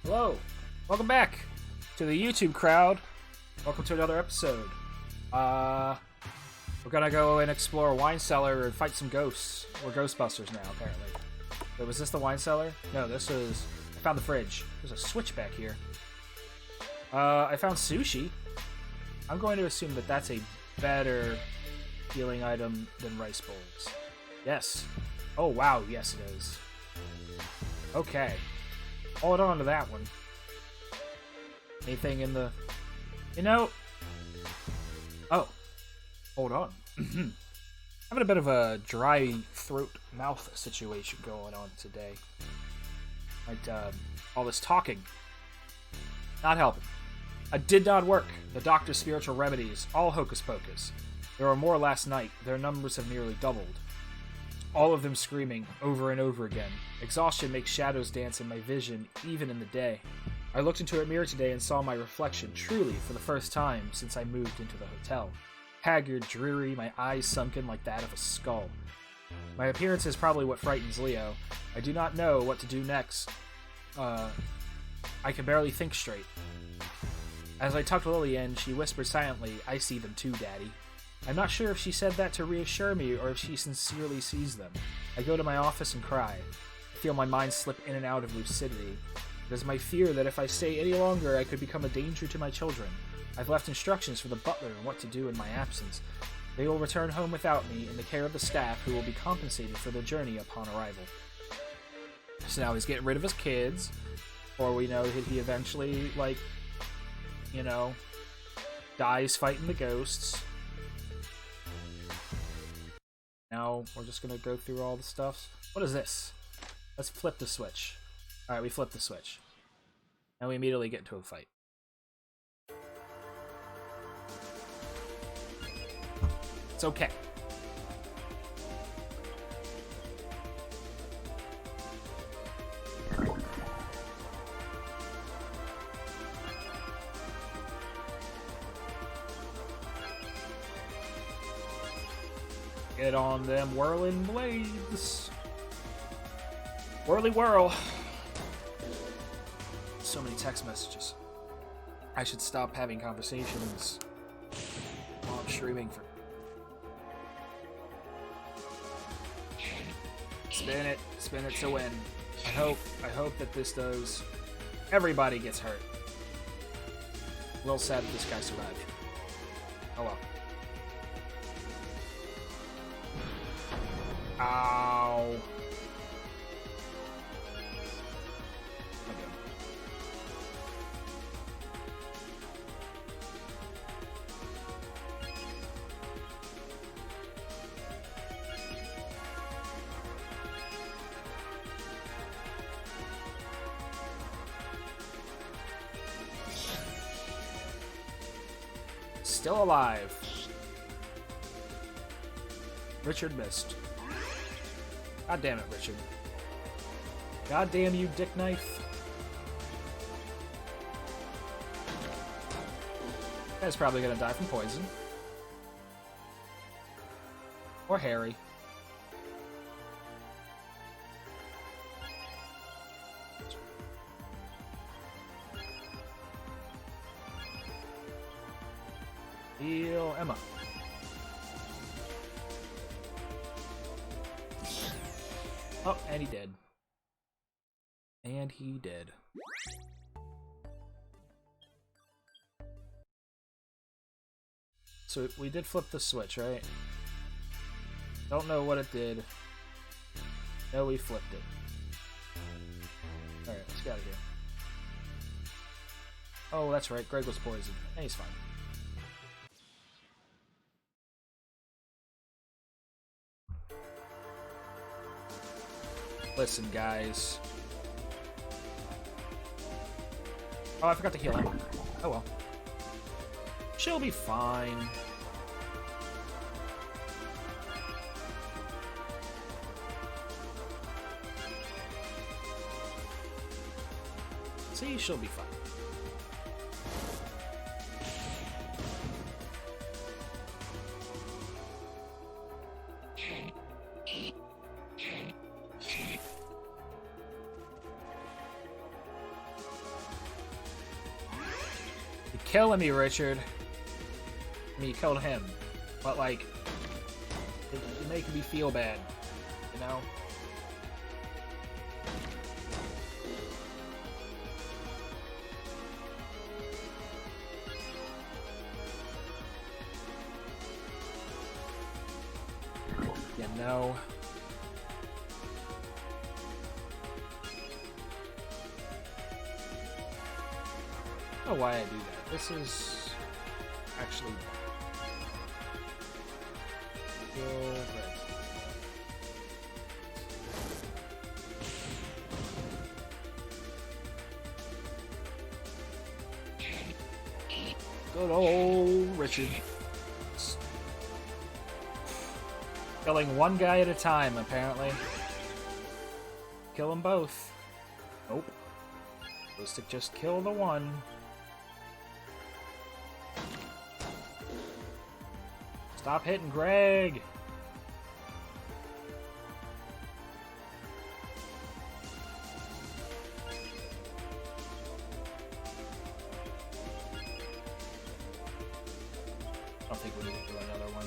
Hello, welcome back to the YouTube crowd. Welcome to another episode. We're gonna go and explore a wine cellar and fight some ghosts. We're Ghostbusters now, apparently. Wait, was this the wine cellar? No, this was... I found the fridge. There's a switch back here. I found sushi. I'm going to assume that that's a better healing item than rice bowls. Yes. Oh, wow, yes it is. Okay. Hold on to that one. Anything in the... You know... Oh. Hold on. Having a bit of a dry throat mouth situation going on today. All this talking. Not helping. It did not work. The doctor's spiritual remedies, all hocus pocus. There were more last night. Their numbers have nearly doubled. All of them screaming over and over again. Exhaustion makes shadows dance in my vision, even in the day. I looked into a mirror today and saw my reflection, truly for the first time since I moved into the hotel. Haggard, dreary, my eyes sunken like that of a skull. My appearance is probably what frightens Leo. I do not know what to do next. I can barely think straight. As I tucked Lily in, she whispered silently, "I see them too, Daddy." I'm not sure if she said that to reassure me or if she sincerely sees them. I go to my office and cry. I feel my mind slip in and out of lucidity. It is my fear that if I stay any longer, I could become a danger to my children. I've left instructions for the butler on what to do in my absence. They will return home without me in the care of the staff, who will be compensated for their journey upon arrival. So now he's getting rid of his kids, or we know that he eventually, dies fighting the ghosts. Now we're just gonna go through all the stuff. What is this? Let's flip the switch. Alright, we flip the switch. And we immediately get into a fight. It's okay. Get on them whirling blades. Whirly whirl. So many text messages. I should stop having conversations while I'm streaming for... Spin it to win. I hope that this does. Everybody gets hurt. A little sad that this guy survived. Oh well. Ow. Okay. Still alive. Richard missed. God damn it, Richard. God damn you, dick knife. Guy's probably gonna die from poison. Or Harry. Heal Emma. Oh, and he did. And he did. So we did flip the switch, right? Don't know what it did. No, we flipped it. Alright, let's get out of here. Oh, that's right. Greg was poisoned. Hey, he's fine. Listen, guys. Oh, I forgot to heal him. Oh well. She'll be fine. See, she'll be fine. killing me, Richard. I mean, you killed him. But, like, you're making me feel bad. You know? You know? I don't know why I do that. This is actually good old Richard. Killing one guy at a time, apparently. Kill them both. Nope. Supposed to just kill the one. Stop hitting Greg! I don't think we need to do another one.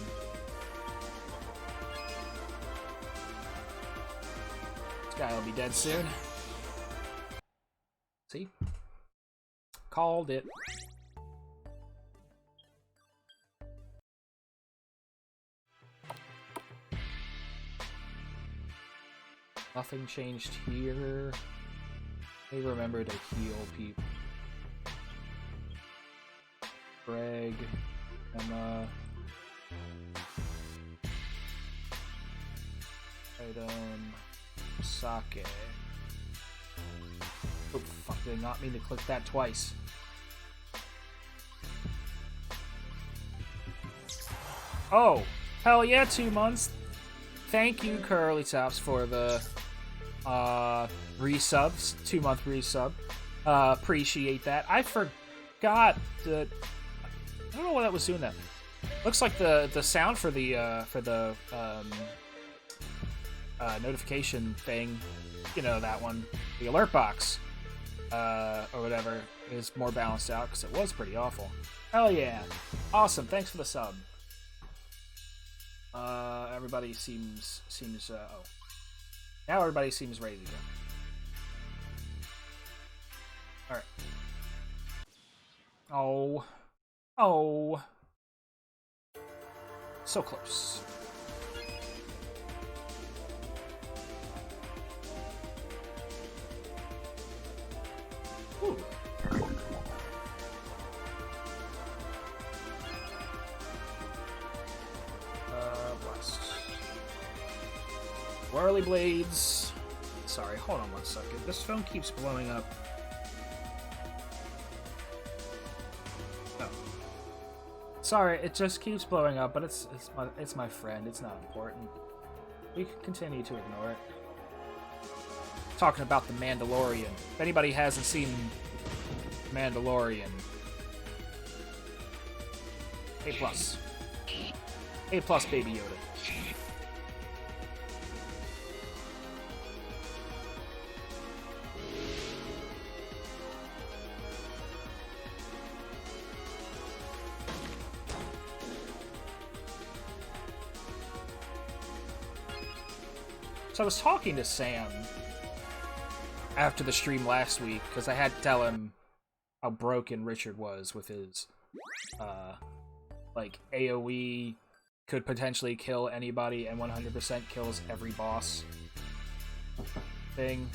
This guy will be dead soon. See? Called it. Nothing changed here. They remember to heal people. Greg, Emma. Item. Sake. Oh, fuck, did not mean to click that twice. Oh, hell yeah, 2 months. Thank you, Curly Tops, for the resubs, 2-month resub. Appreciate that. I forgot that. I don't know why that was doing that. Looks like the sound for the notification thing, you know, that one, the alert box, or whatever, is more balanced out because it was pretty awful. Hell yeah, awesome! Thanks for the sub. Everybody seems oh, now everybody seems ready to go. All right. Oh, so close. Ooh. Blast. Whirly blades. Sorry, hold on 1 second. This phone keeps blowing up. Oh. Sorry, it just keeps blowing up, but it's my friend. It's not important. We can continue to ignore it. Talking about the Mandalorian. If anybody hasn't seen Mandalorian, A+. A+ Baby Yoda. So I was talking to Sam after the stream last week, because I had to tell him how broken Richard was with his, like, AoE could potentially kill anybody and 100% kills every boss thing.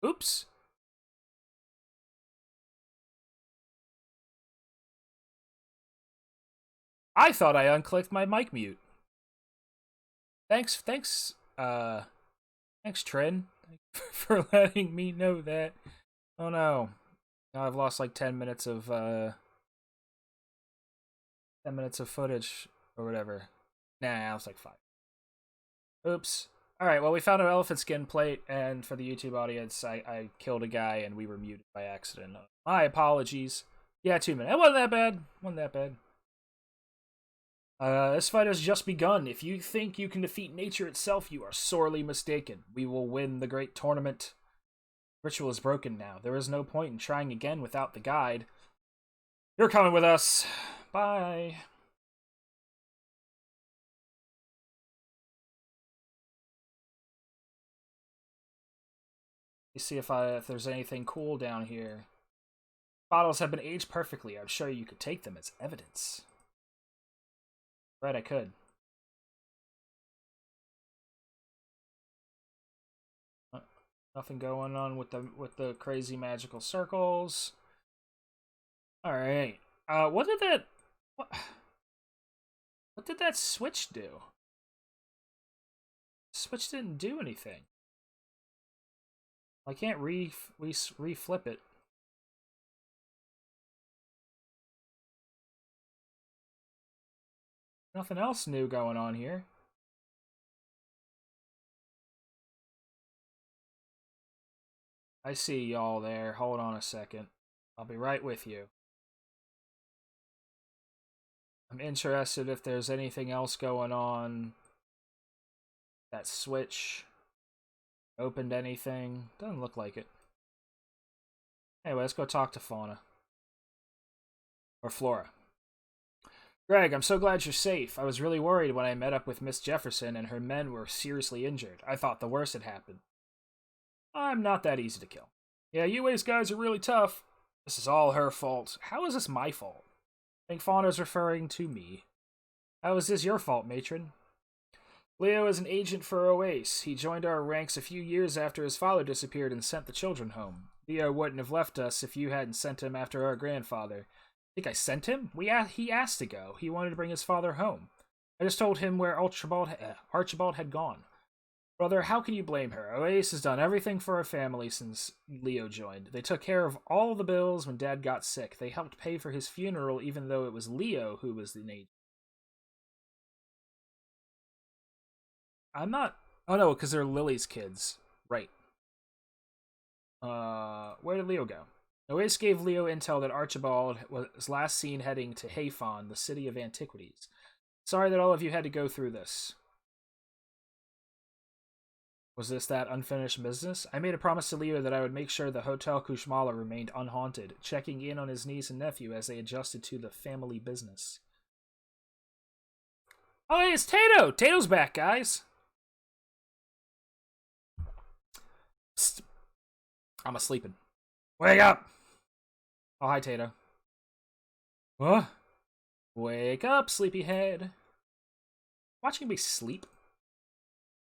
Oops. I thought I unclicked my mic mute. Thanks, Trin, for letting me know that. Oh no. Now I've lost like 10 minutes of, 10 minutes of footage, or whatever. Nah, it was like 5. Oops. Alright, well, we found an elephant skin plate, and for the YouTube audience, I killed a guy and we were muted by accident. My apologies. Yeah, 2 minutes. It wasn't that bad. This fight has just begun. If you think you can defeat nature itself, you are sorely mistaken. We will win the great tournament. Ritual is broken now. There is no point in trying again without the guide. You're coming with us. Bye. You see if there's anything cool down here. Bottles have been aged perfectly. I'm sure you could take them as evidence. Right, I could. Nothing going on with the crazy magical circles. All right. What did that switch do? Switch didn't do anything. I can't re-flip it. Nothing else new going on here. I see y'all there. Hold on a second. I'll be right with you. I'm interested if there's anything else going on. That switch opened anything? Doesn't look like it. Anyway, let's go talk to Fauna. Or Flora. Greg, I'm so glad you're safe. I was really worried when I met up with Miss Jefferson and her men were seriously injured. I thought the worst had happened. I'm not that easy to kill. Yeah, you Ace guys are really tough. This is all her fault. How is this my fault? I think Fauna's referring to me. How is this your fault, matron? Leo is an agent for Oace. He joined our ranks a few years after his father disappeared and sent the children home. Leo wouldn't have left us if you hadn't sent him after our grandfather. I think I sent him? He asked to go. He wanted to bring his father home. I just told him where Archibald had gone. Brother, how can you blame her? Oace has done everything for our family since Leo joined. They took care of all the bills when Dad got sick. They helped pay for his funeral even though it was Leo who was the agent. I'm not... Oh no, because they're Lily's kids. Right. Where did Leo go? Oace gave Leo intel that Archibald was last seen heading to Hayfon, the city of antiquities. Sorry that all of you had to go through this. Was this that unfinished business? I made a promise to Leo that I would make sure the Hotel Kushmala remained unhaunted, checking in on his niece and nephew as they adjusted to the family business. Oh, hey, it's Tato! Tato's back, guys! Psst. I'm asleeping. Wake up! Oh, hi, Tato. What? Wake up, sleepyhead. Watching me sleep?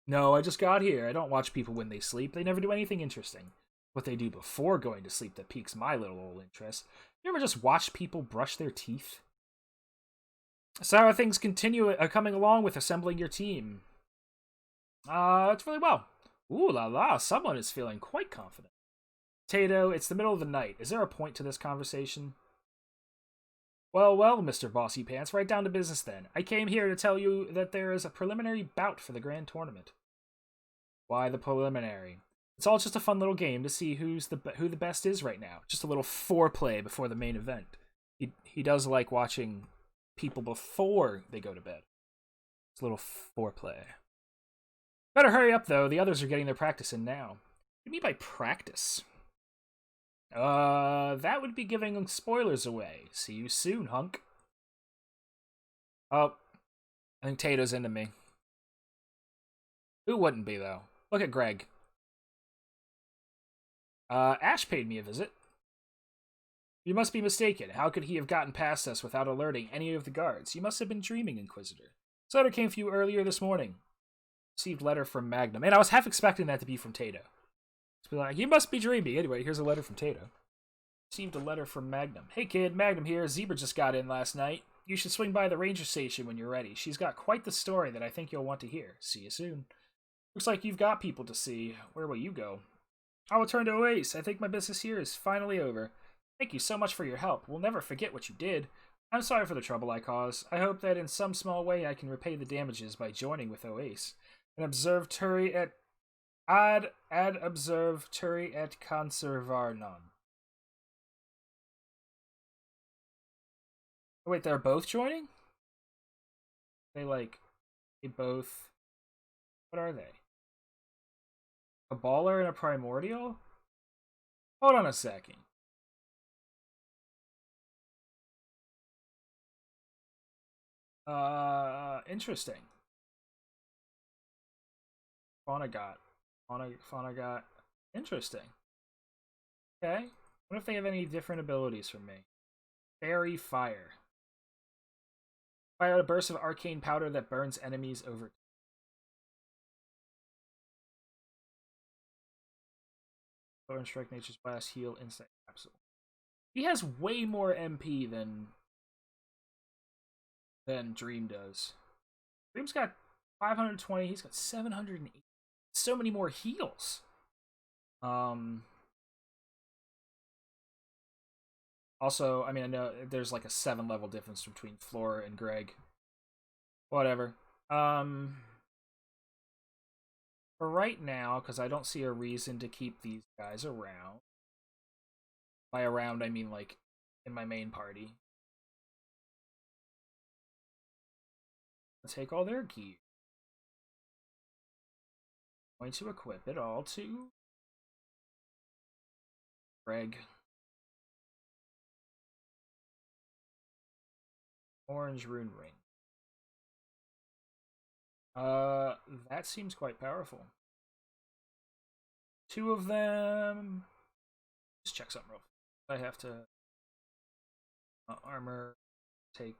No, I just got here. I don't watch people when they sleep. They never do anything interesting. What they do before going to sleep that piques my little old interest. You ever just watch people brush their teeth? So how are things coming along with assembling your team? It's really well. Ooh la la, someone is feeling quite confident. Tato, it's the middle of the night. Is there a point to this conversation? Well, Mr. Bossy Pants, right down to business then. I came here to tell you that there is a preliminary bout for the grand tournament. Why the preliminary? It's all just a fun little game to see who the best is right now. Just a little foreplay before the main event. He does like watching people before they go to bed. It's a little foreplay. Better hurry up, though. The others are getting their practice in now. What do you mean by practice? That would be giving spoilers away. See you soon, hunk. Oh, I think Tato's into me. Who wouldn't be, though? Look at Greg. Ash paid me a visit. You must be mistaken. How could he have gotten past us without alerting any of the guards? You must have been dreaming, Inquisitor. This letter came for you earlier this morning. Received letter from Magnum. And I was half expecting that to be from Tato. Just be like, you must be dreaming. Anyway, here's a letter from Tato. Received a letter from Magnum. Hey kid, Magnum here. Zebra just got in last night. You should swing by the ranger station when you're ready. She's got quite the story that I think you'll want to hear. See you soon. Looks like you've got people to see. Where will you go? I'll return to Oasis. I think my business here is finally over. Thank you so much for your help. We'll never forget what you did. I'm sorry for the trouble I caused. I hope that in some small way I can repay the damages by joining with Oasis. And observe Turi at... Ad observe Turi et conservar non. Oh, wait, they're both joining? They both... What are they? A baller and a primordial? Hold on a second. Interesting. Fauna got. Interesting. Okay. What if they have any different abilities from me? Fairy Fire. Fire out a burst of arcane powder that burns enemies over. Thorn Strike, Nature's Blast, Heal, Insect Capsule. He has way more MP than Dream does. Dream's got 520, he's got 780. So many more heals. Also, I mean, I know there's like a 7-level difference between Floor and Greg. Whatever. For right now, because I don't see a reason to keep these guys around. By around, I mean like in my main party. I'll take all their gear. I'm going to equip it all to Greg. Orange Rune Ring. That seems quite powerful. 2 of them. Just check something real quick. I have to armor, take.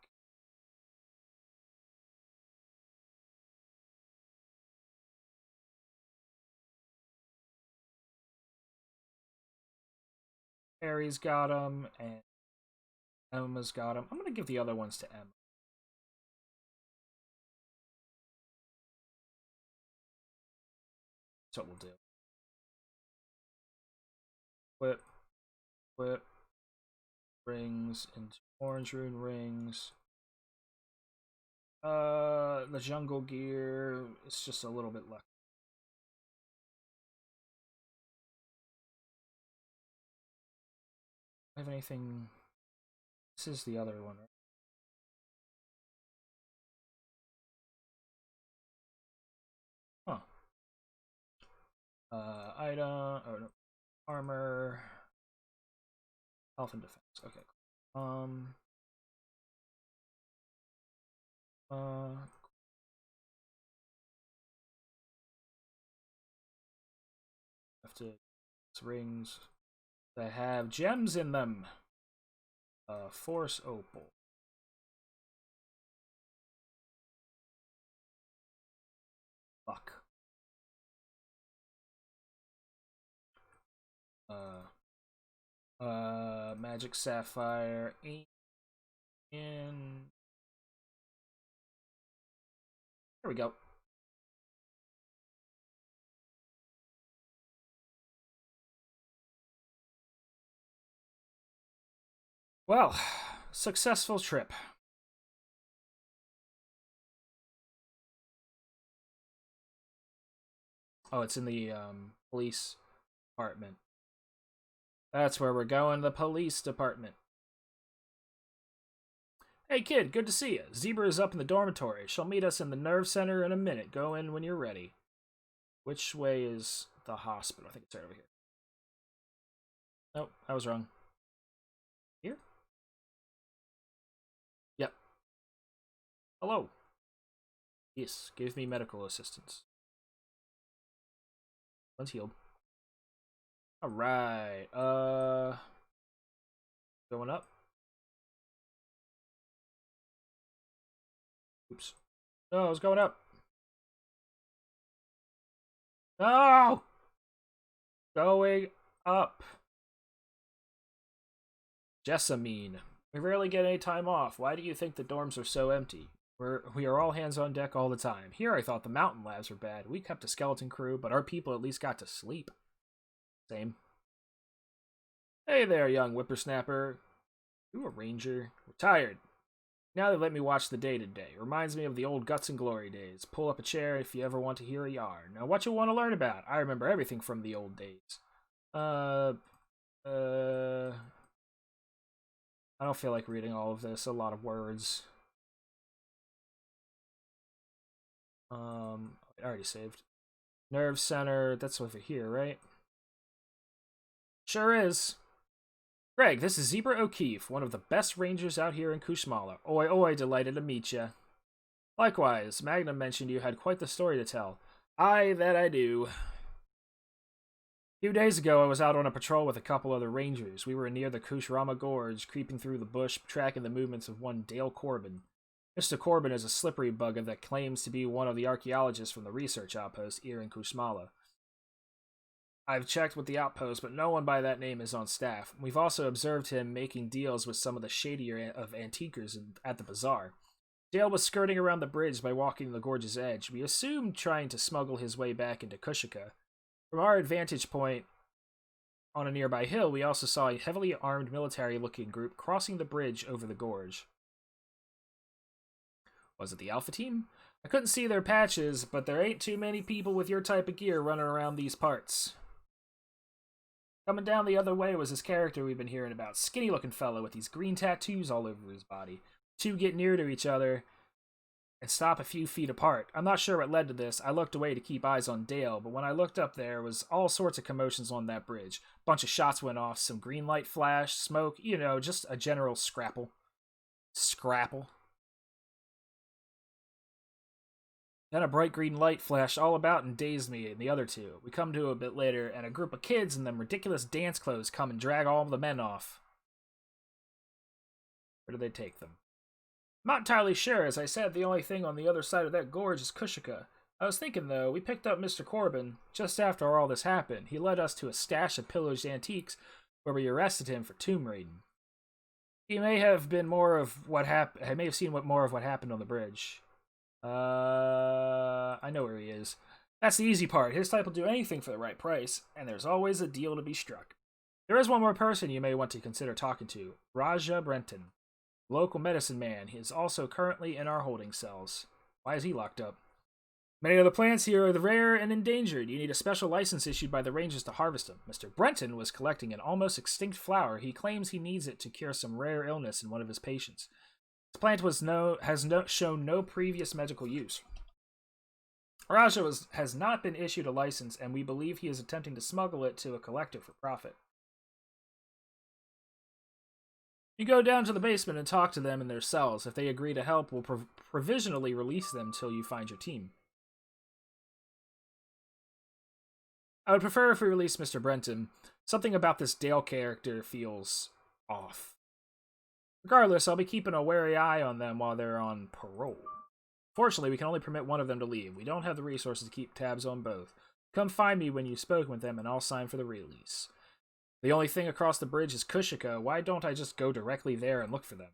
Harry's got them, and Emma's got them. I'm gonna give the other ones to Emma. That's what we'll do. Whip rings into orange rune rings. The jungle gear is just a little bit left. I have anything? This is the other one, right? Huh. Item. Oh no. Armor. Health and defense. Okay. Have to rings that have gems in them. Force opal. Fuck. Magic sapphire. In. There we go. Well, successful trip. Oh, it's in the police department. That's where we're going, the police department. Hey kid, good to see you. Zebra is up in the dormitory. She'll meet us in the nerve center in a minute. Go in when you're ready. Which way is the hospital? I think it's right over here. Nope, I was wrong. Here? Yep. Hello. Yes, give me medical assistance. One's healed. Alright, going up. Oops. No, I was going up. No! Going up. Jessamine. We rarely get any time off. Why do you think the dorms are so empty? We are all hands on deck all the time. Here I thought the mountain labs were bad. We kept a skeleton crew, but our people at least got to sleep. Same. Hey there, young whippersnapper. You a ranger? We're tired. Now they let me watch the day-to-day. Reminds me of the old Guts and Glory days. Pull up a chair if you ever want to hear a yarn. Now what you want to learn about? I remember everything from the old days. I don't feel like reading all of this. A lot of words. I already saved. Nerve center. That's over here, right? Sure is. Greg, this is Zebra O'Keefe, one of the best rangers out here in Kushmala. Oi, oi, delighted to meet ya. Likewise, Magnum mentioned you had quite the story to tell. Aye, that I do. A few days ago, I was out on a patrol with a couple other rangers. We were near the Kushrama Gorge, creeping through the bush, tracking the movements of one Dale Corbin. Mr. Corbin is a slippery bugger that claims to be one of the archaeologists from the research outpost here in Kushmala. I've checked with the outpost, but no one by that name is on staff. We've also observed him making deals with some of the shadier of antiquers at the bazaar. Dale was skirting around the bridge by walking the gorge's edge. We assumed trying to smuggle his way back into Kushika. From our vantage point on a nearby hill, we also saw a heavily armed military-looking group crossing the bridge over the gorge. Was it the Alpha Team? I couldn't see their patches, but there ain't too many people with your type of gear running around these parts. Coming down the other way was this character we've been hearing about. Skinny-looking fellow with these green tattoos all over his body. Two get near to each other and stop a few feet apart. I'm not sure what led to this. I looked away to keep eyes on Dale, but when I looked up there was all sorts of commotions on that bridge. Bunch of shots went off, some green light flashed, smoke, you know, just a general scrapple. Scrapple. Then a bright green light flashed all about and dazed me and the other two. We come to a bit later, and a group of kids in them ridiculous dance clothes come and drag all the men off. Where do they take them? I'm not entirely sure. As I said, the only thing on the other side of that gorge is Kushika. I was thinking, though, we picked up Mr. Corbin just after all this happened. He led us to a stash of pillaged antiques where we arrested him for tomb raiding. He may have been more of what happened. I may have seen more of what happened on the bridge. I know where he is. That's the easy part. His type will do anything for the right price, and there's always a deal to be struck. There is one more person you may want to consider talking to. Raja Brenton. Local medicine man. He is also currently in our holding cells. Why is he locked up? Many of the plants here are rare and endangered. You need a special license issued by the rangers to harvest them. Mr. Brenton was collecting an almost extinct flower. He claims he needs it to cure some rare illness in one of his patients. This plant has shown no previous medical use. Raja has not been issued a license, and we believe he is attempting to smuggle it to a collector for profit. You go down to the basement and talk to them in their cells. If they agree to help, we'll provisionally release them till you find your team. I would prefer if we release Mr. Brenton. Something about this Dale character feels off. Regardless, I'll be keeping a wary eye on them while they're on parole. Fortunately, we can only permit one of them to leave. We don't have the resources to keep tabs on both. Come find me when you've spoken with them, and I'll sign for the release. The only thing across the bridge is Kushika. Why don't I just go directly there and look for them?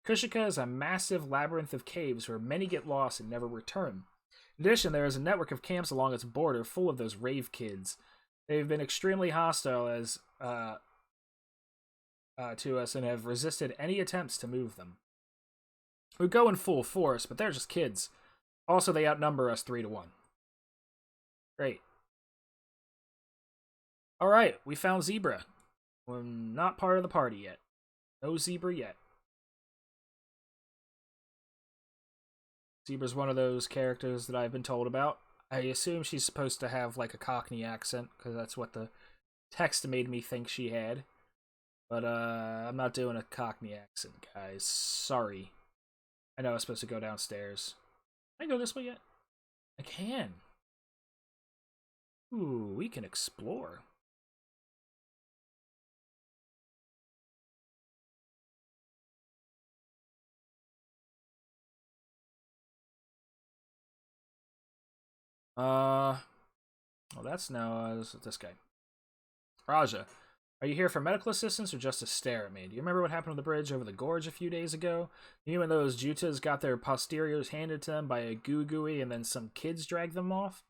Kushika is a massive labyrinth of caves where many get lost and never return. In addition, there is a network of camps along its border full of those rave kids. They've been extremely hostile to us and have resisted any attempts to move them. We go in full force, but they're just kids. Also, they outnumber us 3-1. Great. Alright, we found Zebra. We're not part of the party yet. No Zebra yet. Zebra's one of those characters that I've been told about. I assume she's supposed to have like a Cockney accent, because that's what the text made me think she had. But I'm not doing a Cockney accent, guys. Sorry. I know I was supposed to go downstairs. Can I go this way yet? I can. Ooh, we can explore. Oh, that's now this guy. Raja, are you here for medical assistance or just to stare at me? Do you remember what happened on the bridge over the gorge a few days ago? You and those Jutas got their posteriors handed to them by a goo-gooey and then some kids dragged them off?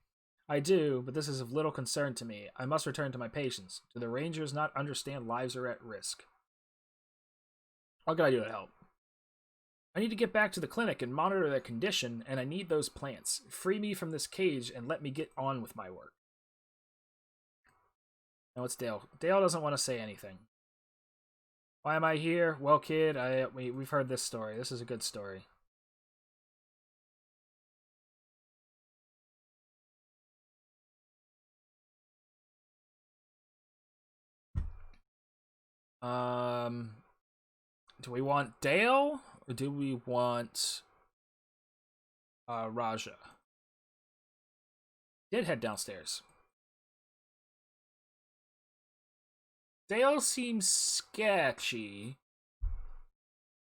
I do, but this is of little concern to me. I must return to my patients. Do the Rangers not understand lives are at risk? What can I do to help? I need to get back to the clinic and monitor their condition, and I need those plants. Free me from this cage and let me get on with my work. No, it's Dale. Dale doesn't want to say anything. Why am I here? Well, kid, we've heard this story. This is a good story. Do we want Dale or do we want Raja? Did head downstairs. Dale seems sketchy.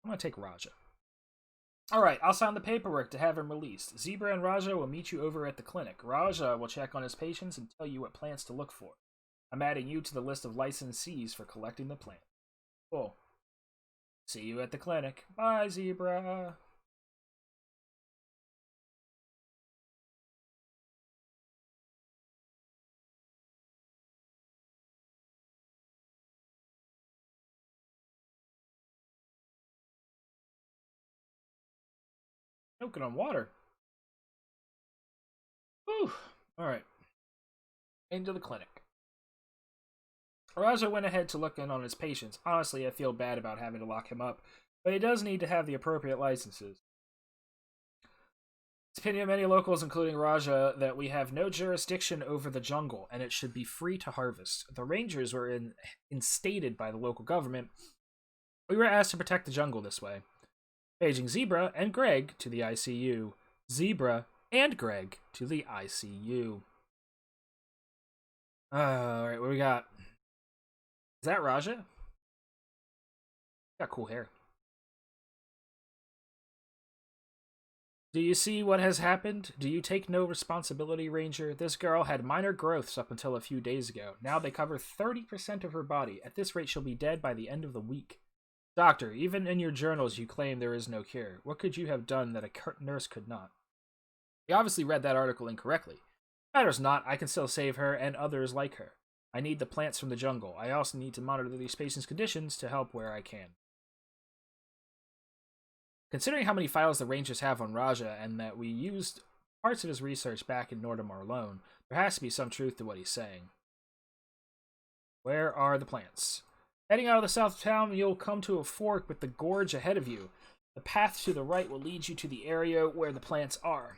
I'm gonna take Raja. Alright, I'll sign the paperwork to have him released. Zebra and Raja will meet you over at the clinic. Raja will check on his patients and tell you what plants to look for. I'm adding you to the list of licensees for collecting the plant. Cool. See you at the clinic. Bye, Zebra. Choking on water. Whew. Alright. Into the clinic. Raja went ahead to look in on his patients. Honestly, I feel bad about having to lock him up, but he does need to have the appropriate licenses. It's opinion of many locals, including Raja, that we have no jurisdiction over the jungle, and it should be free to harvest. The rangers were instated by the local government. We were asked to protect the jungle this way. Paging Zebra and Greg to the ICU. Zebra and Greg to the ICU. Alright, what do we got? Is that Raja? Got cool hair. Do you see what has happened? Do you take no responsibility, Ranger? This girl had minor growths up until a few days ago. Now they cover 30% of her body. At this rate, she'll be dead by the end of the week. Doctor, even in your journals you claim there is no cure. What could you have done that a nurse could not? You obviously read that article incorrectly. Matters not, I can still save her and others like her. I need the plants from the jungle. I also need to monitor these patients' conditions to help where I can. Considering how many files the Rangers have on Raja and that we used parts of his research back in Nordomar alone, there has to be some truth to what he's saying. Where are the plants? Heading out of the south of town, you'll come to a fork with the gorge ahead of you. The path to the right will lead you to the area where the plants are.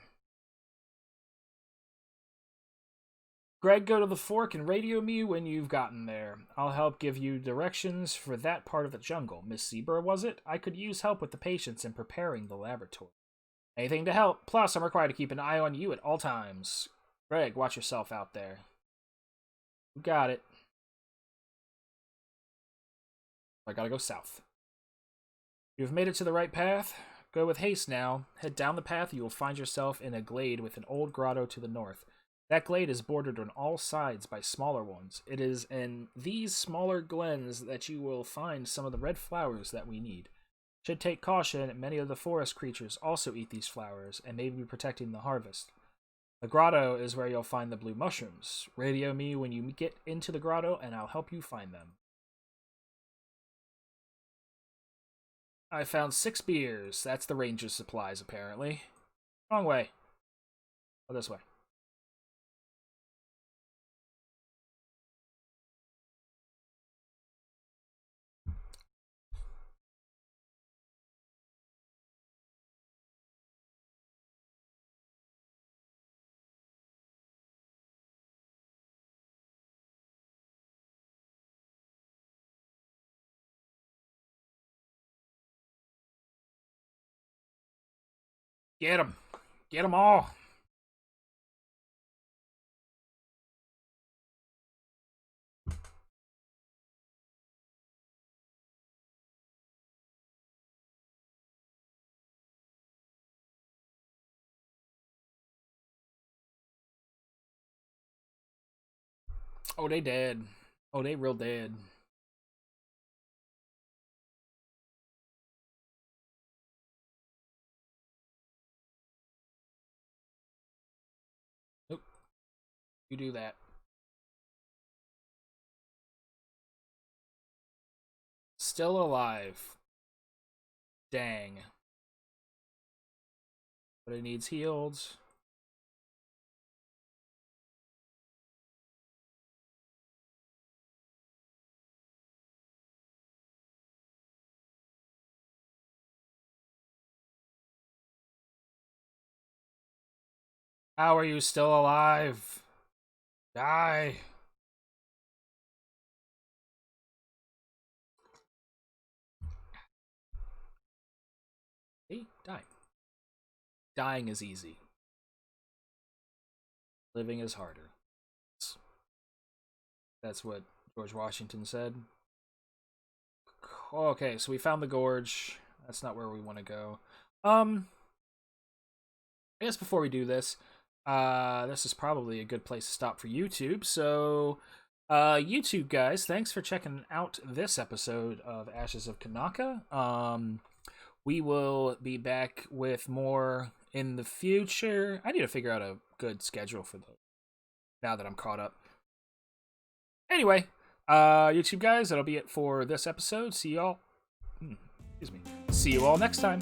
Greg, go to the fork and radio me when you've gotten there. I'll help give you directions for that part of the jungle. Miss Zebra, was it? I could use help with the patients and preparing the laboratory. Anything to help. Plus, I'm required to keep an eye on you at all times. Greg, watch yourself out there. You got it. I gotta go south. You've made it to the right path. Go with haste now. Head down the path, you will find yourself in a glade with an old grotto to the north. That glade is bordered on all sides by smaller ones. It is in these smaller glens that you will find some of the red flowers that we need. Should take caution, many of the forest creatures also eat these flowers and may be protecting the harvest. The grotto is where you'll find the blue mushrooms. Radio me when you get into the grotto and I'll help you find them. I found 6 beers. That's the ranger's supplies, apparently. Wrong way. Oh, this way. Get them. Get them all. Oh, they dead. Oh, they real dead. Nope. You do that. Still alive. Dang. But it needs healed. How are you still alive? Die. Hey, die. Dying is easy. Living is harder. That's what George Washington said. Okay, so we found the gorge. That's not where we want to go. I guess before we do this, this is probably a good place to stop for YouTube. So, YouTube guys, thanks for checking out this episode of Ashes of Kanaka. We will be back with more in the future. I need to figure out a good schedule for those now that I'm caught up. Anyway, YouTube guys, that'll be it for this episode. See y'all. Excuse me. See you all next time.